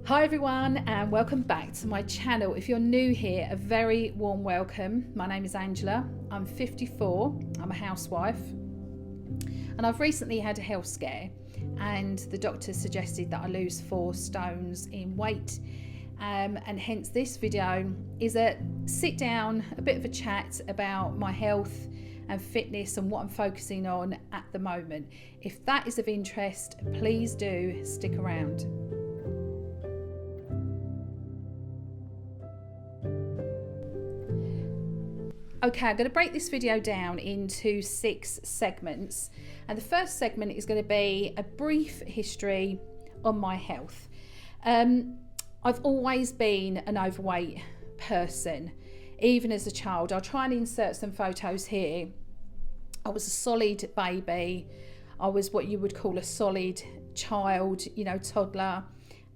Hi everyone, and welcome back to my channel. If you're new here, a very warm welcome. My name is Angela. I'm 54. I'm a housewife, and I've recently had a health scare, and the doctor suggested that I lose 4 stones in weight, and hence this video is a sit down, a bit of a chat about my health and fitness and what I'm focusing on at the moment. If that is of interest, please do stick around. Okay, I'm going to break this video down into 6 segments, and the first segment is going to be a brief history on my health. I've always been an overweight person, even as a child. I'll try and insert some photos here. I was a solid baby. I was what you would call a solid child, toddler,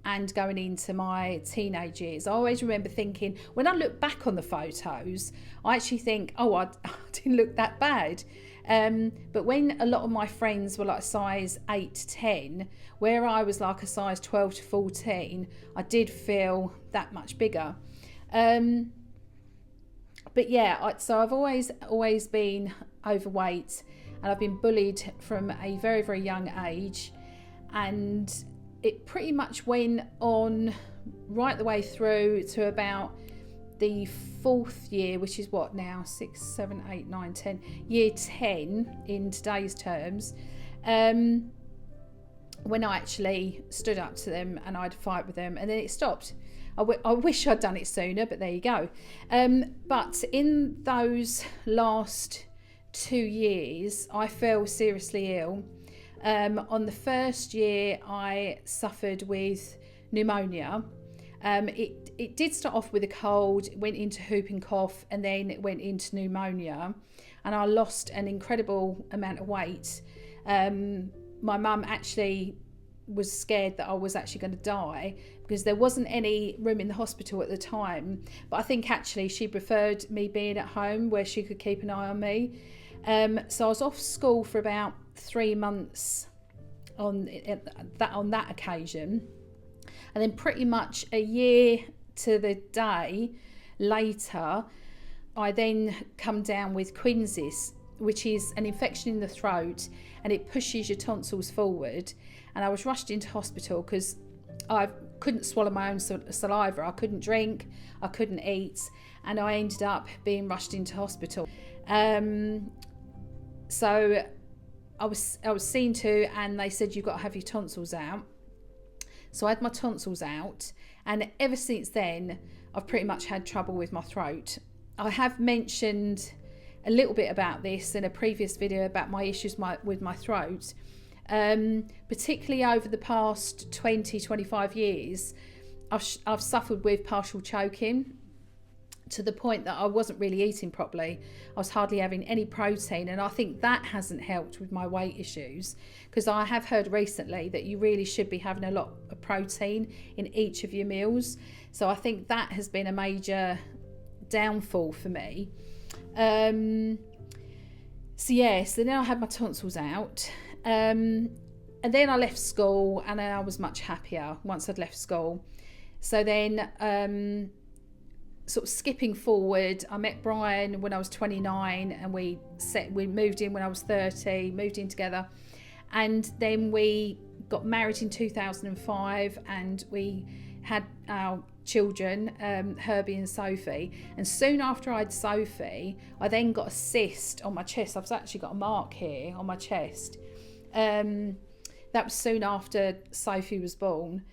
and going into my teenage years. I always remember thinking, when I look back on the photos, I actually think, I didn't look that bad. But when a lot of my friends were like size 8 to 10, where I was like a size 12 to 14, I did feel that much bigger. But yeah, so I've always been overweight, and I've been bullied from a very, very young age, and it pretty much went on right the way through to about the 4th year, which is what now, 6, 7, 8, 9, 10, year 10 in today's terms, when I actually stood up to them and I had a fight with them, and then it stopped. I wish I'd done it sooner, but there you go. But in those last 2 years, I fell seriously ill. On the first year, I suffered with pneumonia. It did start off with a cold, went into whooping cough, and then it went into pneumonia, and I lost an incredible amount of weight. My mum actually was scared that I was actually going to die, because there wasn't any room in the hospital at the time, but I think actually she preferred me being at home where she could keep an eye on me. So I was off school for about 3 months on that occasion, and then pretty much a year to the day later, I then come down with quinsis, which is an infection in the throat, and it pushes your tonsils forward. And I was rushed into hospital because I couldn't swallow my own saliva. I couldn't drink, I couldn't eat, and I ended up being rushed into hospital. So I was seen to, and they said, you've got to have your tonsils out. So I had my tonsils out, and ever since then I've pretty much had trouble with my throat. I have mentioned a little bit about this in a previous video about my issues with my throat. Particularly over the past 20-25 years, I've suffered with partial choking, to the point that I wasn't really eating properly. I was hardly having any protein, and I think that hasn't helped with my weight issues, because I have heard recently that you really should be having a lot of protein in each of your meals. So I think that has been a major downfall for me. So then I had my tonsils out, and then I left school, and then I was much happier once I'd left school. So then sort of skipping forward, I met Brian when I was 29, and we moved in when I was 30, moved in together, and then we got married in 2005, and we had our children, Herbie and Sophie. And soon after I had Sophie, I then got a cyst on my chest. I've actually got a mark here on my chest. That was soon after Sophie was born.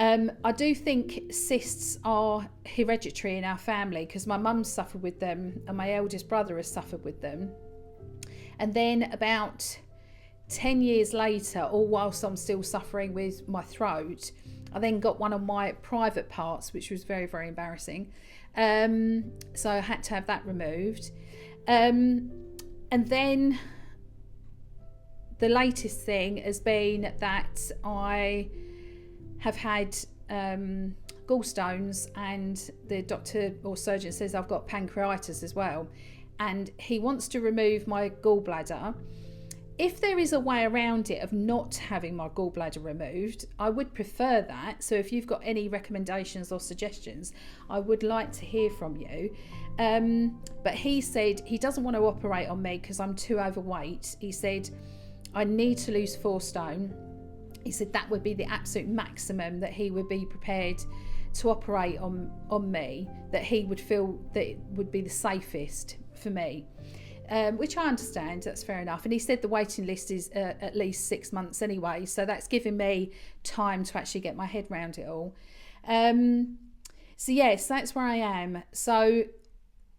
I do think cysts are hereditary in our family, because my mum suffered with them and my eldest brother has suffered with them. And then about 10 years later, all whilst I'm still suffering with my throat, I then got one of my private parts, which was very, very embarrassing. So I had to have that removed. And then the latest thing has been that I have had gallstones, and the doctor or surgeon says I've got pancreatitis as well, and he wants to remove my gallbladder. If there is a way around it of not having my gallbladder removed, I would prefer that. So if you've got any recommendations or suggestions, I would like to hear from you. But he said he doesn't want to operate on me because I'm too overweight. He said I need to lose 4 stone. He said that would be the absolute maximum that he would be prepared to operate on me, that he would feel that it would be the safest for me. Which I understand, that's fair enough. And he said the waiting list is at least 6 months anyway, so that's giving me time to actually get my head around it all. So yes, that's where I am. So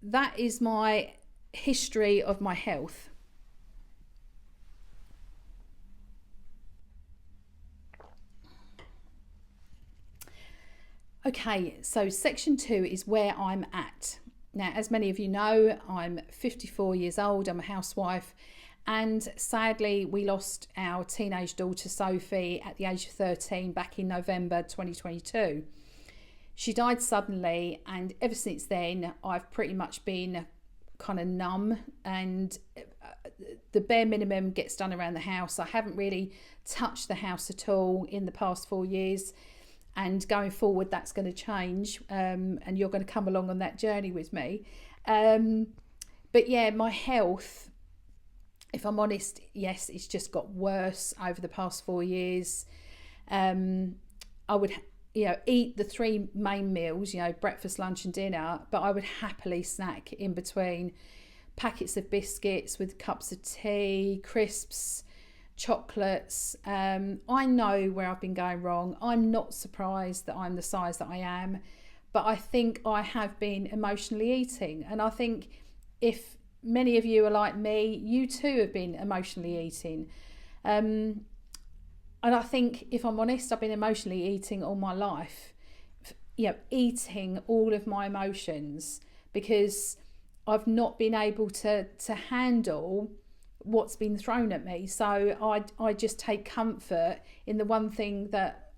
that is my history of my health. Okay, so section 2 is where I'm at. Now, as many of you know, I'm 54 years old, I'm a housewife, and sadly we lost our teenage daughter Sophie at the age of 13 back in November 2022. She died suddenly, and ever since then I've pretty much been kind of numb, and the bare minimum gets done around the house. I haven't really touched the house at all in the past 4 years. And going forward, that's going to change, and you're going to come along on that journey with me. But yeah, my health, if I'm honest, yes, it's just got worse over the past 4 years. I would, eat the 3 main meals, breakfast, lunch and dinner, but I would happily snack in between packets of biscuits with cups of tea, crisps, chocolates. I know where I've been going wrong. I'm not surprised that I'm the size that I am, but I think I have been emotionally eating, and I think if many of you are like me, you too have been emotionally eating. And I think, if I'm honest, I've been emotionally eating all my life, eating all of my emotions, because I've not been able to handle what's been thrown at me. So I just take comfort in the one thing that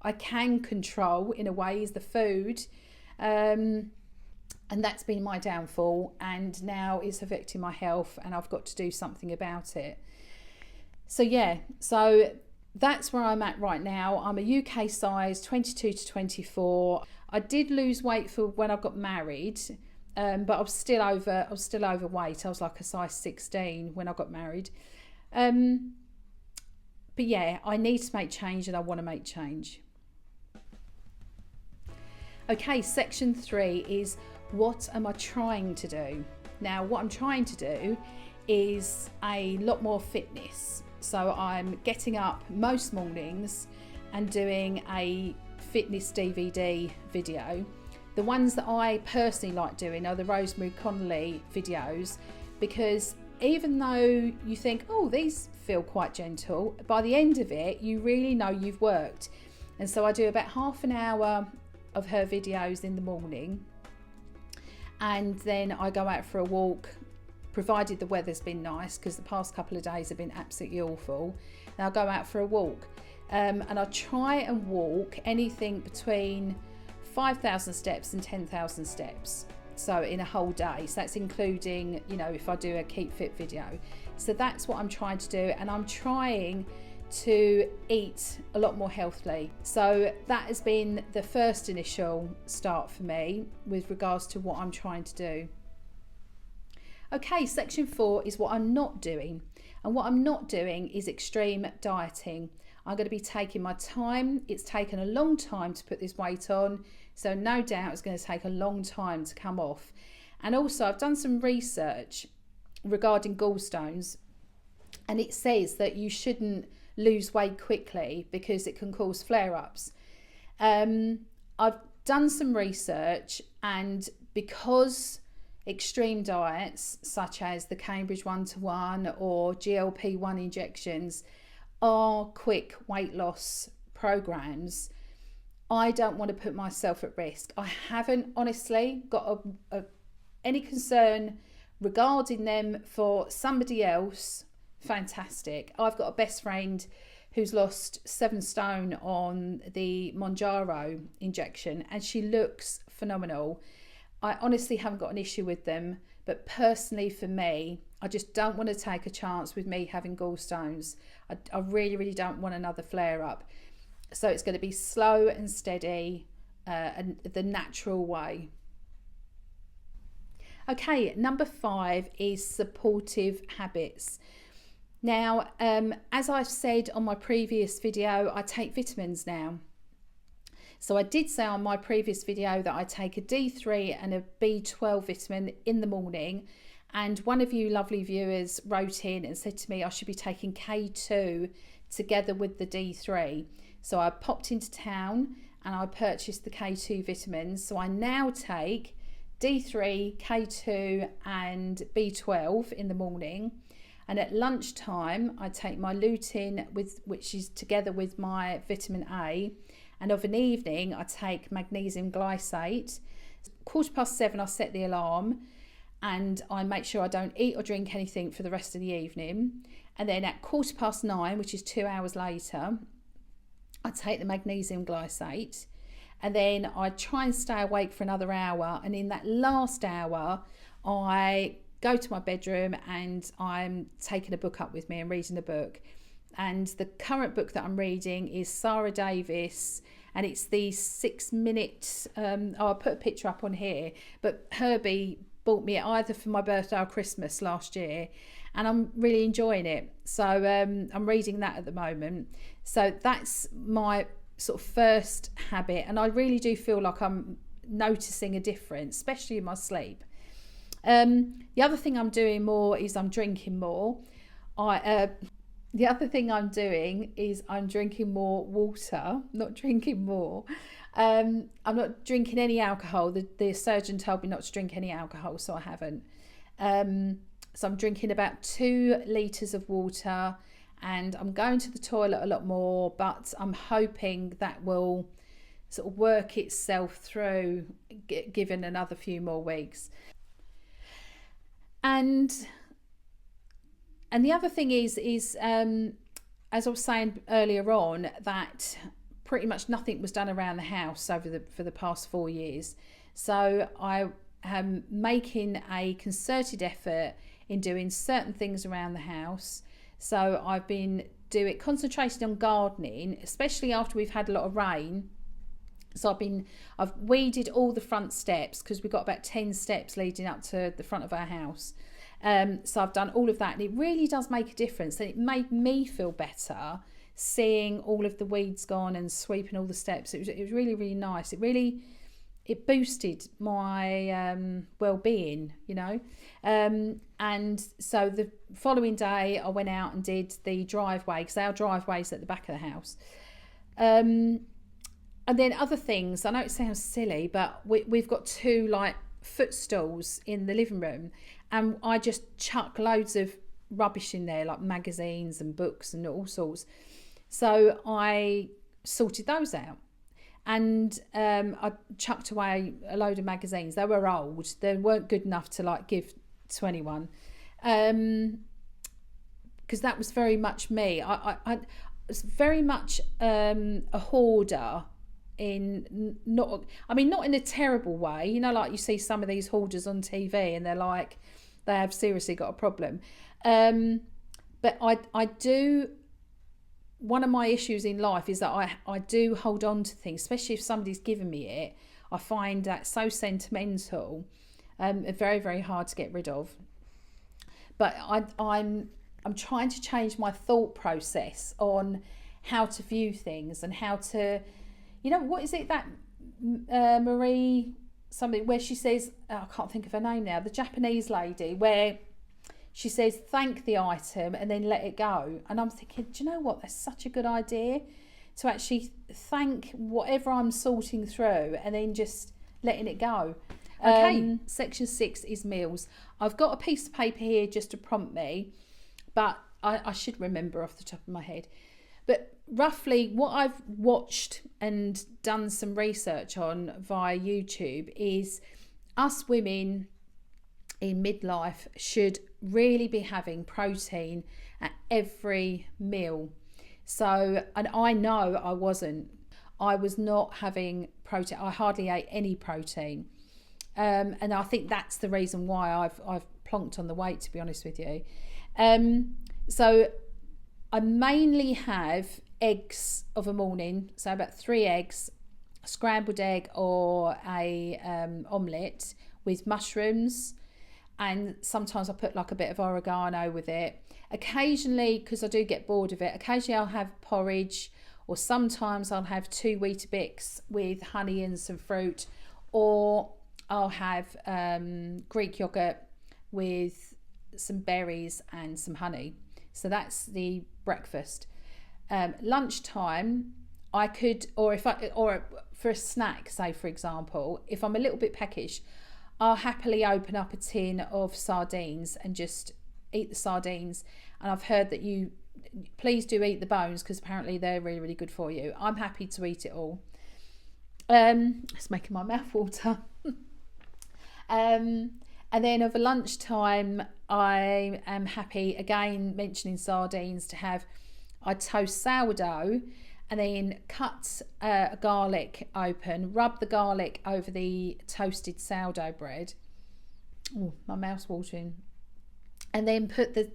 I can control in a way, is the food, and that's been my downfall, and now it's affecting my health, and I've got to do something about it. So that's where I'm at right now. I'm a UK size 22 to 24. I did lose weight for when I got married, but I was still overweight. I was like a size 16 when I got married. But yeah, I need to make change, and I want to make change. Okay, section 3 is what am I trying to do? Now, what I'm trying to do is a lot more fitness. So I'm getting up most mornings and doing a fitness DVD video. The ones that I personally like doing are the Rosemary Connolly videos, because even though you think, oh, these feel quite gentle, by the end of it, you really know you've worked. And so I do about half an hour of her videos in the morning, and then I go out for a walk, provided the weather's been nice, because the past couple of days have been absolutely awful. And I'll go out for a walk, and I try and walk anything between 5,000 steps and 10,000 steps, so in a whole day. So that's including, if I do a keep fit video. So that's what I'm trying to do, and I'm trying to eat a lot more healthily. So that has been the first initial start for me with regards to what I'm trying to do. Okay, section 4 is what I'm not doing, and what I'm not doing is extreme dieting. I'm going to be taking my time. It's taken a long time to put this weight on, so no doubt it's going to take a long time to come off. And also, I've done some research regarding gallstones, and it says that you shouldn't lose weight quickly because it can cause flare-ups. I've done some research, and because extreme diets such as the Cambridge 1-to-1 or GLP-1 injections are quick weight loss programs, I don't want to put myself at risk. I haven't honestly got any concern regarding them. For somebody else, fantastic. I've got a best friend who's lost 7 stone on the Monjaro injection, and she looks phenomenal. I honestly haven't got an issue with them, But personally for me, I just don't want to take a chance with me having gallstones. I really, really don't want another flare up. So it's going to be slow and steady, and the natural way. Okay, number 5 is supportive habits. Now, as I've said on my previous video, I take vitamins now. So I did say on my previous video that I take a D3 and a B12 vitamin in the morning. And one of you lovely viewers wrote in and said to me I should be taking K2 together with the D3. So I popped into town and I purchased the K2 vitamins. So I now take D3, K2 and B12 in the morning. And at lunchtime, I take my lutein, which is together with my vitamin A. And of an evening, I take magnesium glycate. 7:15, I set the alarm and I make sure I don't eat or drink anything for the rest of the evening. And then at 9:15, which is 2 hours later, I take the magnesium glycate. And then I try and stay awake for another hour. And in that last hour, I go to my bedroom and I'm taking a book up with me and reading a book. And the current book that I'm reading is Sarah Davis, and it's the 6-minute, I'll put a picture up on here, but Herbie bought me it either for my birthday or Christmas last year, and I'm really enjoying it. So I'm reading that at the moment. So that's my sort of first habit, and I really do feel like I'm noticing a difference, especially in my sleep. The other thing I'm doing more is I'm drinking more. The other thing I'm doing is I'm drinking more water, not drinking more. I'm not drinking any alcohol. The surgeon told me not to drink any alcohol, so I haven't. So I'm drinking about 2 litres of water, and I'm going to the toilet a lot more, but I'm hoping that will sort of work itself through given another few more weeks. And the other thing is as I was saying earlier on, that pretty much nothing was done around the house for the past 4 years. So I am making a concerted effort in doing certain things around the house. So I've been concentrating on gardening, especially after we've had a lot of rain. So I've weeded all the front steps, because we've got about 10 steps leading up to the front of our house. So I've done all of that, and it really does make a difference. And it made me feel better seeing all of the weeds gone and sweeping all the steps. It was really, really nice. It boosted my well-being, you know. And so the following day I went out and did the driveway, because our driveway's at the back of the house. And then other things, I know it sounds silly, but we've got 2 like footstools in the living room, and I just chuck loads of rubbish in there, like magazines and books and all sorts. So I sorted those out, and I chucked away a load of magazines. They were old, they weren't good enough to like give to anyone, because that was very much me. I was very much a hoarder. Not in a terrible way, you know, like you see some of these hoarders on TV and they're like, they have seriously got a problem. But I do, one of my issues in life is that I do hold on to things, especially if somebody's given me it. I find that so sentimental, very, very hard to get rid of. But I'm trying to change my thought process on how to view things and how to, you know, what is it that Marie something where she says, I can't think of her name now, the Japanese lady, where she says thank the item and then let it go. And I'm thinking, do you know what, that's such a good idea, to actually thank whatever I'm sorting through and then just letting it go. Okay, section 6 is meals. I've got a piece of paper here just to prompt me, but I should remember off the top of my head. But roughly what I've watched and done some research on via YouTube is us women in midlife should really be having protein at every meal. So, and I know I was not having protein. I hardly ate any protein. And I think that's the reason why I've plonked on the weight, to be honest with you. So I mainly have eggs of a morning, so about 3 eggs, a scrambled egg or a omelette with mushrooms, and sometimes I put like a bit of oregano with it. Occasionally, because I do get bored of it, occasionally I'll have porridge, or sometimes I'll have 2 Weetabix with honey and some fruit, or I'll have Greek yogurt with some berries and some honey. So that's the breakfast. Lunchtime, I could, or for a snack, say for example, if I'm a little bit peckish, I'll happily open up a tin of sardines and just eat the sardines. And I've heard that please do eat the bones, because apparently they're really, really good for you. I'm happy to eat it all. It's making my mouth water. And then over lunchtime, I am happy, again mentioning sardines, to have, I toast sourdough and then cut garlic open, rub the garlic over the toasted sourdough bread. Oh, my mouth's watering. And then put the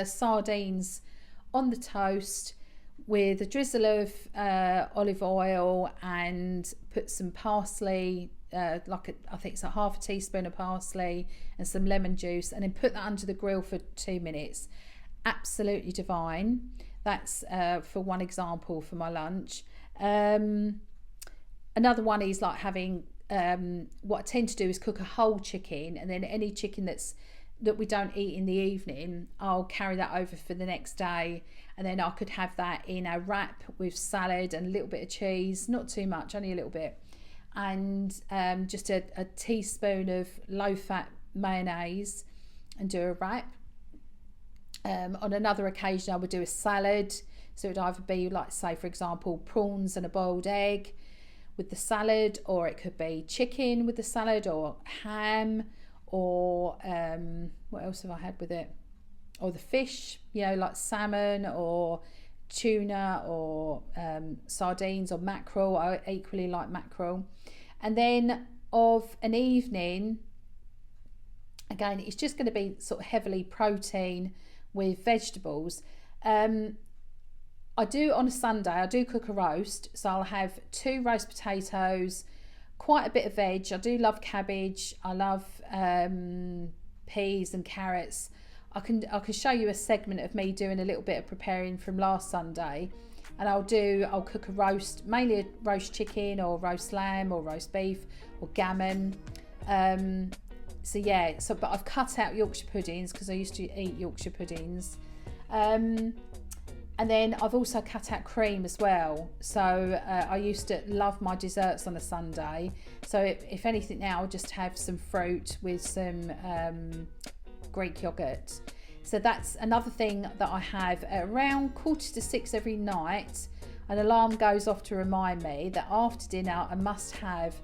sardines on the toast with a drizzle of olive oil, and put some parsley, I think it's a half a teaspoon of parsley and some lemon juice, and then put that under the grill for 2 minutes. Absolutely divine. That's for one example for my lunch. Another one is like having, what I tend to do is cook a whole chicken, and then any chicken that we don't eat in the evening, I'll carry that over for the next day, and then I could have that in a wrap with salad and a little bit of cheese, not too much, only a little bit, and just a teaspoon of low-fat mayonnaise, and do a wrap. On another occasion, I would do a salad, so it would either be like, say for example, prawns and a boiled egg with the salad, or it could be chicken with the salad, or ham, or what else have I had with it, or the fish, like salmon or tuna, or sardines or mackerel. I equally like mackerel. And then of an evening, again, it's just going to be sort of heavily protein with vegetables. I do, on a Sunday, I do cook a roast, so I'll have 2 roast potatoes, quite a bit of veg. I do love cabbage. I love peas and carrots. I can show you a segment of me doing a little bit of preparing from last Sunday, and I'll cook a roast, mainly a roast chicken or roast lamb or roast beef or gammon. But I've cut out Yorkshire puddings because I used to eat Yorkshire puddings. And then I've also cut out cream as well. So I used to love my desserts on a Sunday. So if anything now, I'll just have some fruit with some Greek yogurt. So that's another thing that I have. At around 5:45 every night, an alarm goes off to remind me that after dinner I must have,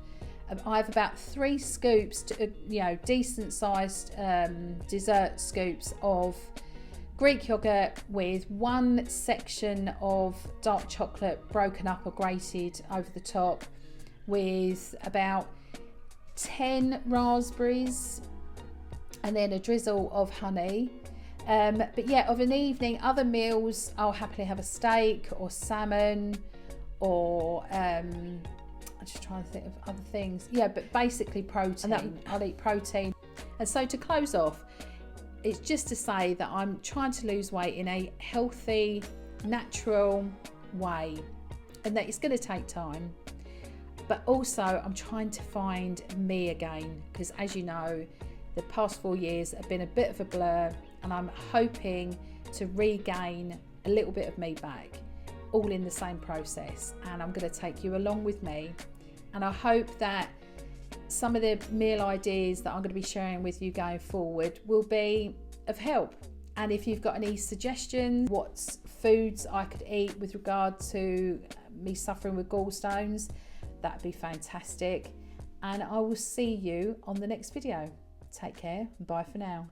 I have about 3 scoops, decent sized dessert scoops of Greek yogurt with 1 section of dark chocolate broken up or grated over the top, with about 10 raspberries, and then a drizzle of honey. Of an evening, other meals, I'll happily have a steak or salmon, or I'm just trying to think of other things. But basically protein. I'll eat protein. And so to close off, it's just to say that I'm trying to lose weight in a healthy, natural way, and that it's going to take time. But also I'm trying to find me again, because as you know, the past 4 years have been a bit of a blur, and I'm hoping to regain a little bit of me back, all in the same process. And I'm going to take you along with me, and I hope that some of the meal ideas that I'm going to be sharing with you going forward will be of help. And if you've got any suggestions, what foods I could eat with regard to me suffering with gallstones, that'd be fantastic. And I will see you on the next video. Take care. Bye for now.